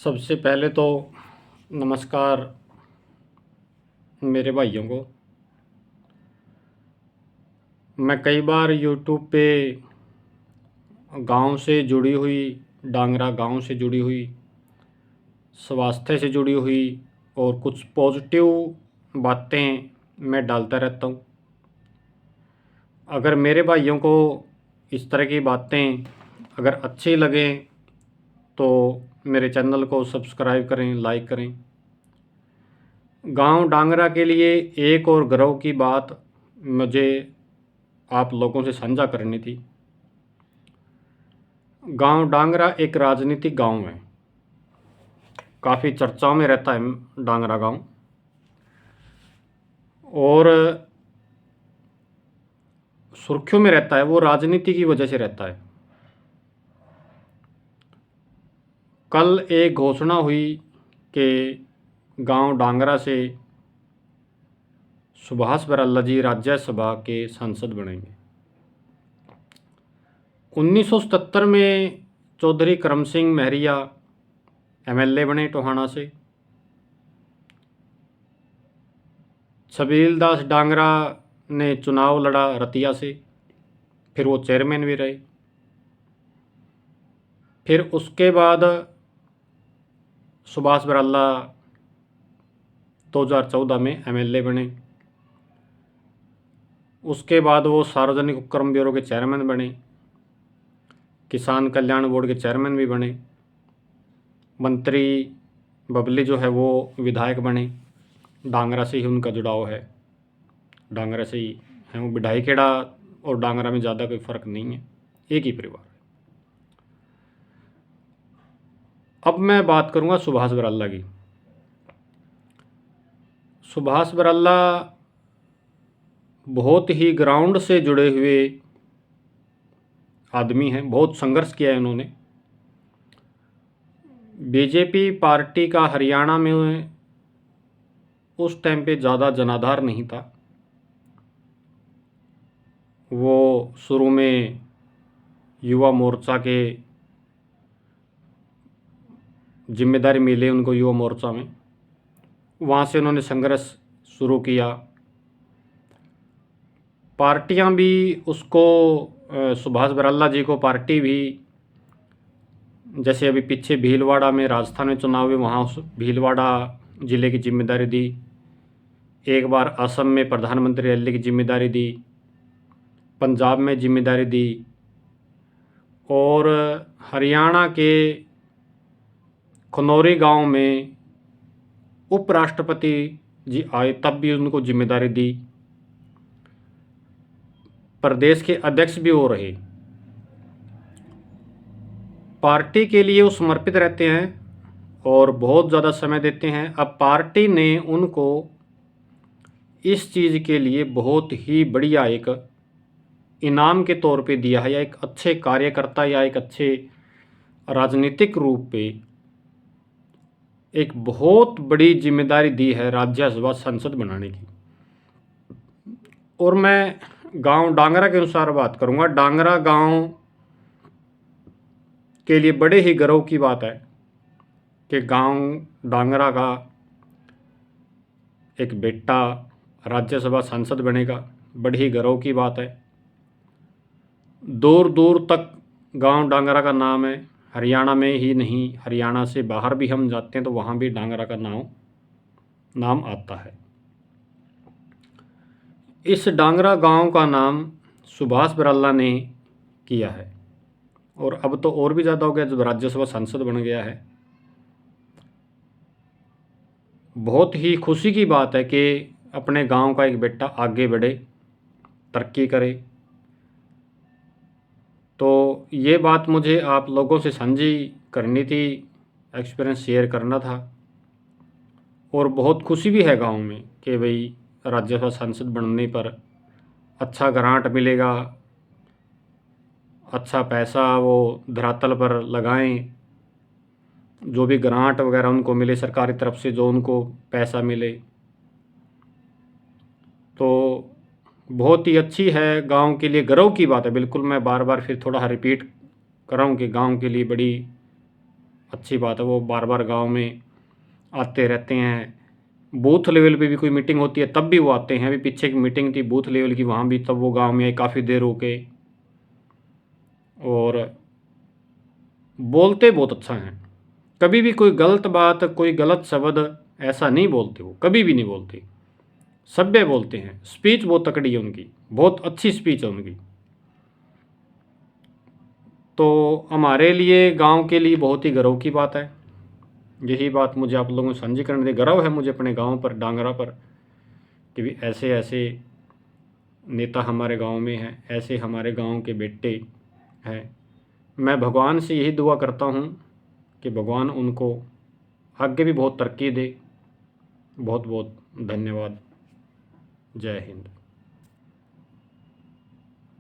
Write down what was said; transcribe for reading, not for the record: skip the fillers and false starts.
सबसे पहले तो नमस्कार मेरे भाइयों को। मैं कई बार यूट्यूब पे गांव से जुड़ी हुई, डांगरा गांव से जुड़ी हुई, स्वास्थ्य से जुड़ी हुई और कुछ पॉजिटिव बातें मैं डालता रहता हूँ। अगर मेरे भाइयों को इस तरह की बातें अगर अच्छी लगें तो मेरे चैनल को सब्सक्राइब करें, लाइक करें। गांव डांगरा के लिए एक और गर्व की बात मुझे आप लोगों से साझा करनी थी। गांव डांगरा एक राजनीतिक गांव है, काफ़ी चर्चाओं में रहता है डांगरा गांव, और सुर्खियों में रहता है। वो राजनीति की वजह से रहता है। कल एक घोषणा हुई कि गांव डांगरा से सुभाष बराला जी राज्यसभा के सांसद बनेंगे। 1977 में चौधरी करम सिंह महरिया एमएलए बने टोहाना से। छबील दास डांगरा ने चुनाव लड़ा रतिया से, फिर वो चेयरमैन भी रहे। फिर उसके बाद सुभाष बराला 2014 में एमएलए बने। उसके बाद वो सार्वजनिक उपक्रम ब्यूरो के चेयरमैन बने, किसान कल्याण बोर्ड के चेयरमैन भी बने। मंत्री बबली जो है वो विधायक बने। डांगरा से ही उनका जुड़ाव है, डांगरा से ही है वो। बिढाईखेड़ा और डांगरा में ज़्यादा कोई फ़र्क नहीं है, एक ही परिवार है। अब मैं बात करूँगा सुभाष बराला की। सुभाष बराला बहुत ही ग्राउंड से जुड़े हुए आदमी हैं। बहुत संघर्ष किया है इन्होंने। बीजेपी पार्टी का हरियाणा में उस टाइम पे ज़्यादा जनाधार नहीं था। वो शुरू में युवा मोर्चा के जिम्मेदारी मिली उनको, युवा मोर्चा में। वहाँ से उन्होंने संघर्ष शुरू किया। पार्टियां भी उसको, सुभाष बराला जी को पार्टी भी, जैसे अभी पीछे भीलवाड़ा में राजस्थान में चुनाव हुए, वहाँ उस भीलवाड़ा ज़िले की जिम्मेदारी दी। एक बार असम में प्रधानमंत्री रैली की जिम्मेदारी दी, पंजाब में जिम्मेदारी दी, और हरियाणा के खनौरी गांव में उपराष्ट्रपति जी आए तब भी उनको जिम्मेदारी दी। प्रदेश के अध्यक्ष भी वो रहे। पार्टी के लिए वो समर्पित रहते हैं और बहुत ज़्यादा समय देते हैं। अब पार्टी ने उनको इस चीज़ के लिए बहुत ही बढ़िया एक इनाम के तौर पे दिया है, या एक अच्छे कार्यकर्ता या एक अच्छे राजनीतिक रूप पे एक बहुत बड़ी जिम्मेदारी दी है राज्यसभा सांसद बनाने की। और मैं गांव डांगरा के अनुसार बात करूंगा। डांगरा गांव के लिए बड़े ही गर्व की बात है कि गांव डांगरा का एक बेटा राज्यसभा सांसद बनेगा। बड़ी ही गर्व की बात है। दूर दूर तक गांव डांगरा का नाम है। हरियाणा में ही नहीं, हरियाणा से बाहर भी हम जाते हैं तो वहाँ भी डांगरा का नाम आता है। इस डांगरा गांव का नाम सुभाष बराला ने किया है, और अब तो और भी ज़्यादा हो गया जब राज्यसभा सांसद बन गया है। बहुत ही खुशी की बात है कि अपने गांव का एक बेटा आगे बढ़े, तरक्की करे। तो ये बात मुझे आप लोगों से साझी करनी थी, एक्सपीरियंस शेयर करना था। और बहुत खुशी भी है गांव में कि भाई राज्यसभा सांसद बनने पर अच्छा ग्रांट मिलेगा, अच्छा पैसा वो धरातल पर लगाएं। जो भी ग्रांट वगैरह उनको मिले सरकारी तरफ से, जो उनको पैसा मिले, तो बहुत ही अच्छी है। गांव के लिए गर्व की बात है। बिल्कुल मैं बार बार फिर थोड़ा रिपीट कर रहा हूँ कि गांव के लिए बड़ी अच्छी बात है, वो बार बार गांव में आते रहते हैं। बूथ लेवल पे भी कोई मीटिंग होती है तब भी वो आते हैं। अभी पीछे एक मीटिंग थी बूथ लेवल की, वहाँ भी तब वो गांव में आए, काफ़ी देर होके, और बोलते बहुत अच्छा हैं। कभी भी कोई गलत बात, कोई गलत शब्द ऐसा नहीं बोलते, वो कभी भी नहीं बोलते, सभ्य बोलते हैं। स्पीच बहुत तकड़ी है उनकी, बहुत अच्छी स्पीच है उनकी। तो हमारे लिए, गांव के लिए बहुत ही गर्व की बात है। यही बात मुझे आप लोगों को साझी करने दे, गर्व है मुझे अपने गांव पर, डांगरा पर, कि भी ऐसे ऐसे नेता हमारे गांव में हैं, ऐसे हमारे गांव के बेटे हैं। मैं भगवान से यही दुआ करता हूं कि भगवान उनको आगे भी बहुत तरक्की दे। बहुत बहुत धन्यवाद। जय हिंद।